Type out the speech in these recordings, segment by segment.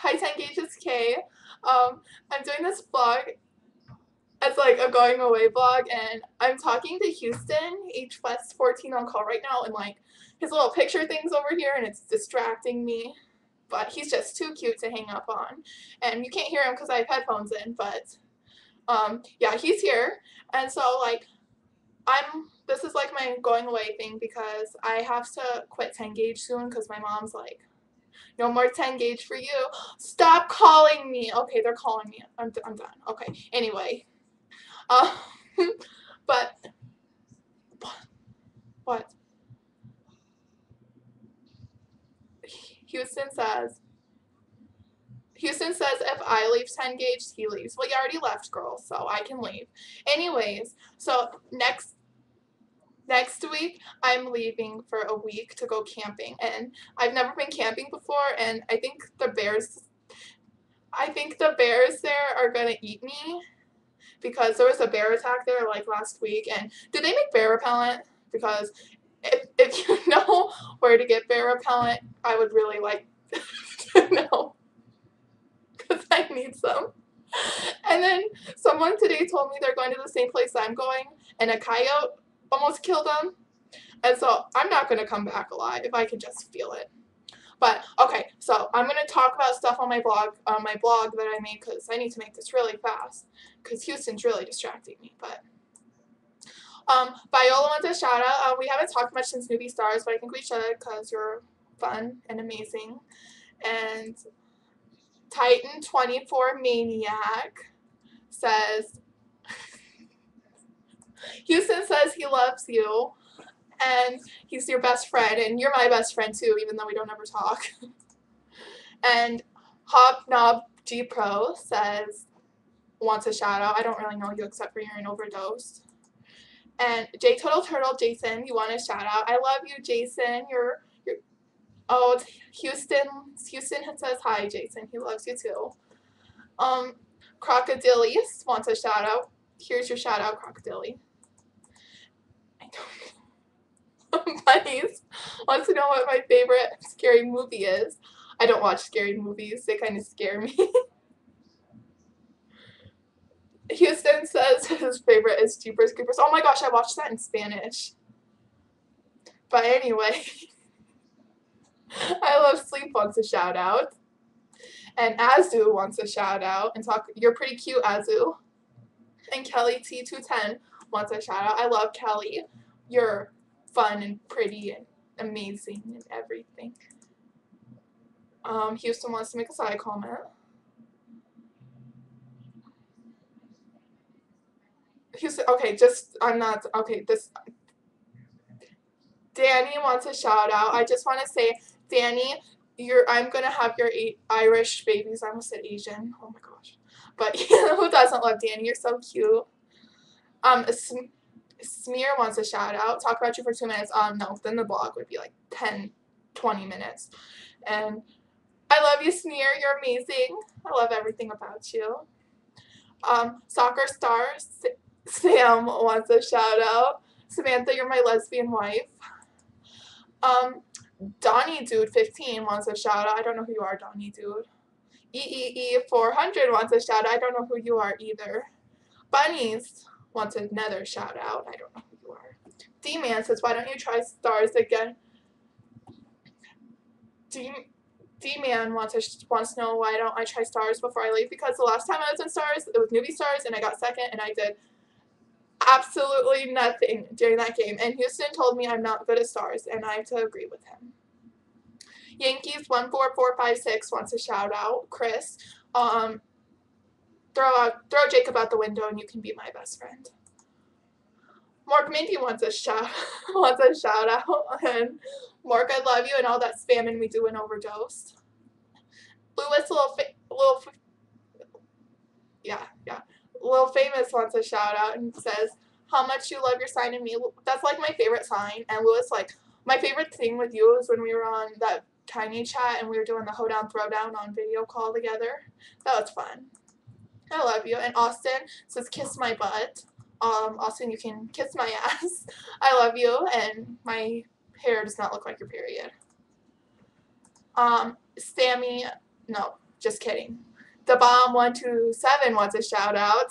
Hi 10 Gauges K. I'm doing this vlog as like a going away vlog, and I'm talking to Houston, H West 14 on call right now, and like his little picture thing's over here and it's distracting me. But he's just too cute to hang up on. And you can't hear him because I have headphones in, but yeah, he's here. And so like this is like my going away thing because I have to quit 10 gauge soon because my mom's like, no more 10 gauge for you. Stop calling me. Okay, they're calling me. I'm done. Okay. Anyway. Uh, but what? Houston says Houston says if I leave 10 gauge, he leaves. Well, you already left, girl, so I can leave. Anyways, so next week I'm leaving for a week to go camping, and I've never been camping before, and I think the bears there are gonna eat me because there was a bear attack there like last week. And do they make bear repellent? Because if you know where to get bear repellent, I would really like to know because I need some. And then someone today told me they're going to the same place I'm going, and a coyote almost killed them. And so I'm not going to come back alive if I can just feel it. But okay, so I'm going to talk about stuff on my blog that I made because I need to make this really fast because Houston's really distracting me. But Viola wants a shout out. We haven't talked much since Newbie Stars, but I think we should because you're fun and amazing. And Titan 24 Maniac says, Houston says he loves you and he's your best friend, and you're my best friend too, even though we don't ever talk. And Hobnob G Pro says, wants a shout out. I don't really know you except for you're an overdose. And J Total Turtle Jason, you want a shout out. I love you, Jason. You're oh, Houston says hi, Jason. He loves you too. Crocodilis wants a shout out. Here's your shout out, Crocodili. I don't Bunnies wants to know what my favorite scary movie is. I don't watch scary movies. They kind of scare me. Houston says his favorite is Jeepers Creepers. Oh my gosh, I watched that in Spanish. But anyway, I love Sleep wants a shout out. And Azu wants a shout out and talk. You're pretty cute, Azu. And Kelly T210 wants a shout out. I love Kelly. You're fun and pretty and amazing and everything. Houston wants to make a side comment. Houston, okay, I'm not, okay, Danny wants a shout out. I just want to say, Danny, I'm going to have your Irish babies. I almost said Asian. Oh my gosh. But who doesn't love Danny? You're so cute. Smear wants a shout out. Talk about you for 2 minutes. No, then the blog would be like 10, 20 minutes. And I love you, Smear. You're amazing. I love everything about you. Soccer star Sam wants a shout out. Samantha, you're my lesbian wife. Donnie Dude 15 wants a shout out. I don't know who you are, Donnie Dude. EEE 400 wants a shout out. I don't know who you are either. Bunnies wants another shout out. I don't know who you are. D-Man says, why don't you try stars again? D-Man wants to know why don't I try stars before I leave, because the last time I was in stars, it was newbie stars, and I got second, and I did absolutely nothing during that game. And Houston told me I'm not good at stars, and I have to agree with him. Yankees 14456 wants a shout out. Chris, throw Jacob out the window, and you can be my best friend. Mark Mindy wants a shout out, and Mark, I love you, and all that spamming we do in Overdose. Lewis, Lil Famous wants a shout out and says, how much you love your sign and me. That's like my favorite sign. And Lewis, like, my favorite thing with you is when we were on that tiny chat and we were doing the hoedown throwdown on video call together. That was fun. I love you. And Austin says, kiss my butt. Austin, you can kiss my ass. I love you, and my hair does not look like your period. Sammy, no. Just kidding. The Bomb 127 wants a shout out.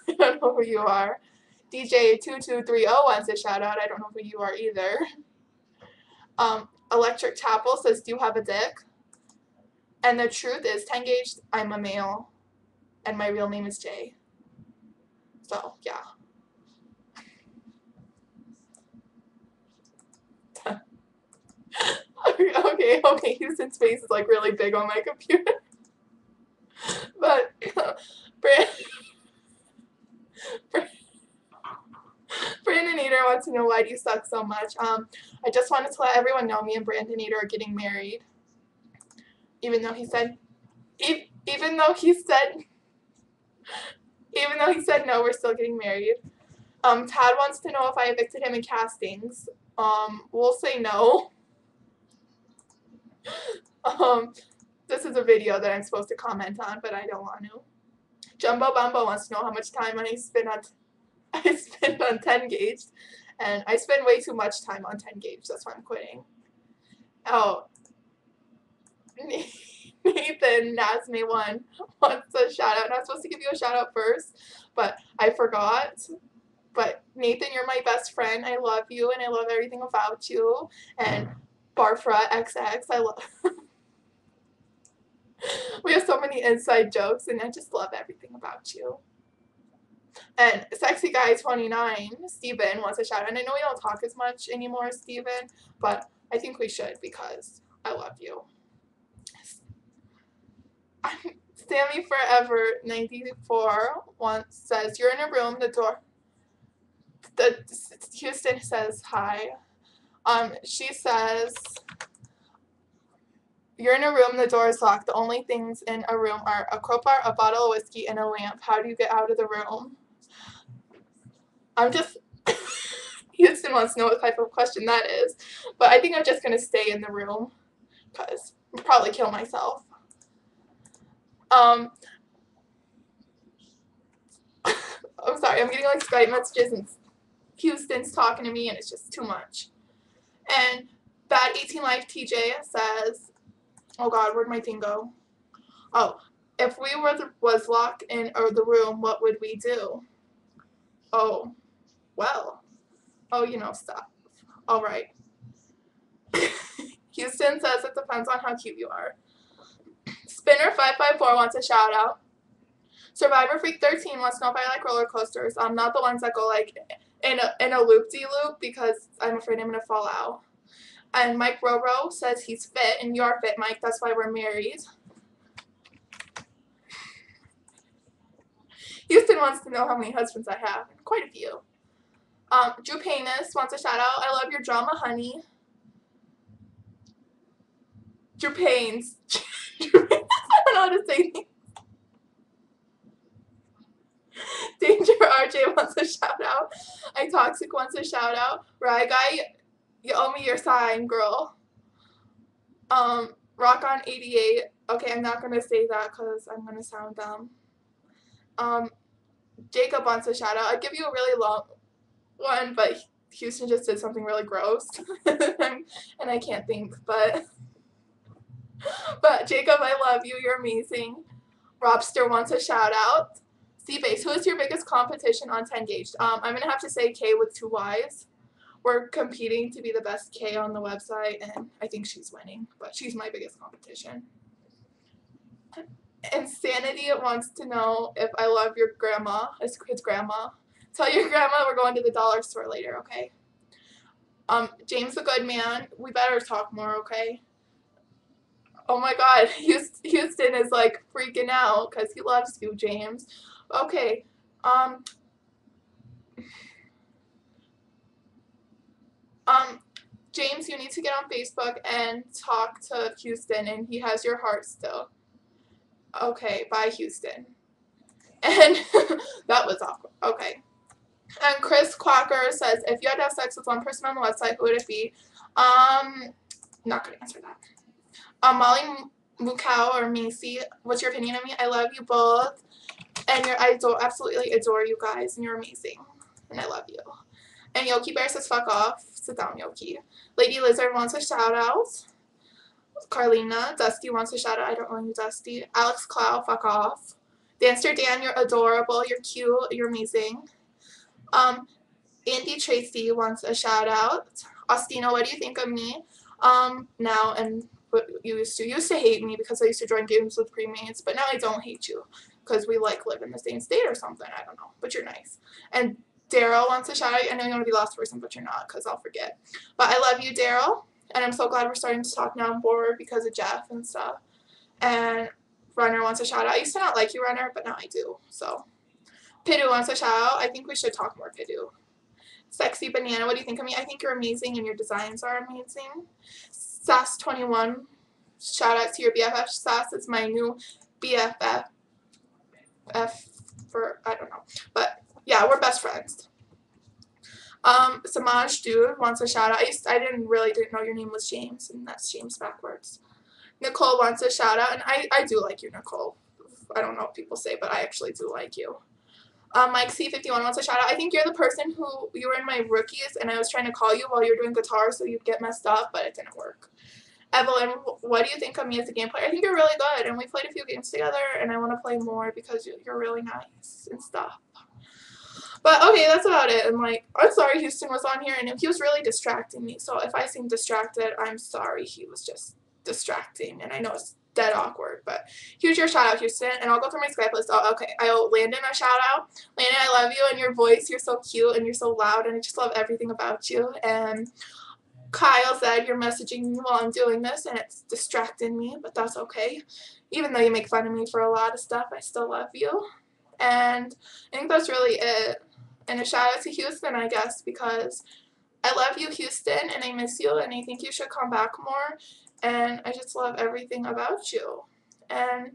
I don't know who you are. DJ 2230 wants a shout out. I don't know who you are either. Electric Chapel says, do you have a dick? And the truth is, 10 gauge, I'm a male, and my real name is Jay. So, yeah. Okay, Houston's face is like really big on my computer. But, Brandon Eater wants to know, why do you suck so much? I just wanted to let everyone know me and Brandon Eater are getting married. Even though he said no, we're still getting married. Todd wants to know if I evicted him in castings. We'll say no. This is a video that I'm supposed to comment on, but I don't want to. Jumbo Bumbo wants to know how much time I spend on 10 gauge, and I spend way too much time on 10 gauge. That's why I'm quitting. Oh, Nathan Nasme1 wants a shout out. And I was supposed to give you a shout out first, but I forgot. But Nathan, you're my best friend. I love you, and I love everything about you. And Barfra XX, I love. We have so many inside jokes, and I just love everything about you. And Sexy Guy 29, Steven, wants a shout out. And I know we don't talk as much anymore, Steven, but I think we should because I love you. Sammy Forever 94 says, you're in a room, the door. Houston says hi. She says, you're in a room, the door is locked. The only things in a room are a crowbar, a bottle of whiskey, and a lamp. How do you get out of the room? Houston wants to know what type of question that is. But I think I'm just going to stay in the room because I'll probably kill myself. I'm sorry, I'm getting like Skype messages and Houston's talking to me and it's just too much. And Bad 18 Life TJ says, oh God, where'd my thing go? Oh, if we was locked in the room, what would we do? Oh, well, oh, you know, stuff. All right. Houston says it depends on how cute you are. Spinner554 wants a shout out. Survivor Freak 13 wants to know if I like roller coasters. Not the ones that go like in a loop-de-loop because I'm afraid I'm gonna fall out. And Mike Roro says he's fit, and you're fit, Mike. That's why we're married. Houston wants to know how many husbands I have. Quite a few. Drew Paynes wants a shout out. I love your drama, honey. Drew Paynes. I don't know how to say things. Danger RJ wants a shout out. iToxic wants a shout out. Rye Guy, you owe me your sign, girl. Rock on 88. Okay, I'm not gonna say that because I'm gonna sound dumb. Jacob wants a shout out. I'd give you a really long one, but Houston just did something really gross, and I can't think. But Jacob, I love you. You're amazing. Robster wants a shout out. C-Base, who is your biggest competition on 10 gauge? I'm going to have to say K with 2 Y's. We're competing to be the best K on the website, and I think she's winning, but she's my biggest competition. Insanity wants to know if I love your grandma, his grandma. Tell your grandma we're going to the dollar store later, okay? James the Good Man, we better talk more, okay? Oh my God, Houston is like freaking out because he loves you, James. Okay, James, you need to get on Facebook and talk to Houston, and he has your heart still. Okay, bye, Houston. And that was awkward. Okay. And Chris Quacker says, if you had to have sex with one person on the website, who would it be? Not gonna answer that. Molly Mukau or Macy, what's your opinion of me? I love you both. And I absolutely adore you guys, and you're amazing. And I love you. And Yoki Bear says, fuck off. Sit down, Yoki. Lady Lizard wants a shout out. Carlina. Dusty wants a shout out. I don't know you, Dusty. Alex Clow, fuck off. Dancer Dan, you're adorable. You're cute. You're amazing. Um, Andy Tracy wants a shout out. Austina, what do you think of me? Now and what you used to hate me because I used to join games with premates, but now I don't hate you because we like live in the same state or something. I don't know, but you're nice. And Daryl wants a shout out. I know you want to be the last person, but you're not because I'll forget. But I love you, Daryl, and I'm so glad we're starting to talk now more because of Jeff and stuff. And Runner wants a shout out. I used to not like you, Runner, but now I do. So Pidu wants a shout out. I think we should talk more, Pidu. Sexy Banana, what do you think of me? I think you're amazing and your designs are amazing. Sass21, shout out to your BFF. Sass is my new BFF. For, I don't know. But yeah, we're best friends. Samaj Dude wants a shout out. I didn't know your name was James, and that's James backwards. Nicole wants a shout out, and I do like you, Nicole. I don't know what people say, but I actually do like you. Mike C51 wants a shout out. I think you're the person who, you were in my rookies and I was trying to call you while you were doing guitar so you'd get messed up, but it didn't work. Evelyn, what do you think of me as a game player? I think you're really good and we played a few games together and I want to play more because you're really nice and stuff. But okay, that's about it. And like, I'm sorry Houston was on here and he was really distracting me. So if I seem distracted, I'm sorry. He was just distracting and I know it's dead awkward, but here's your shout out, Houston, and I'll go through my Skype list. Oh, okay, I owe Landon a shout out. Landon, I love you and your voice. You're so cute and you're so loud and I just love everything about you. And Kyle said you're messaging me while I'm doing this and it's distracting me, but that's okay. Even though you make fun of me for a lot of stuff, I still love you. And I think that's really it. And a shout out to Houston, I guess, because I love you, Houston, and I miss you, and I think you should come back more. And I just love everything about you. And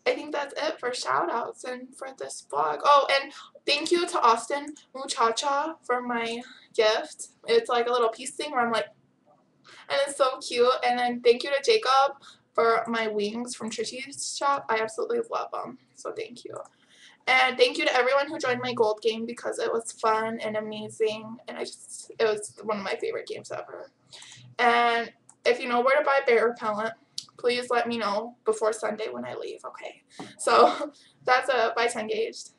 I think that's it for shout outs and for this vlog. Oh, and thank you to Austin Muchacha for my gift. It's like a little piece thing where I'm like, and it's so cute. And then thank you to Jacob for my wings from Trishy's shop. I absolutely love them. So thank you. And thank you to everyone who joined my gold game because it was fun and amazing. And it was one of my favorite games ever. And if you know where to buy bear repellent, please let me know before Sunday when I leave, okay? So that's a by 10 gauged.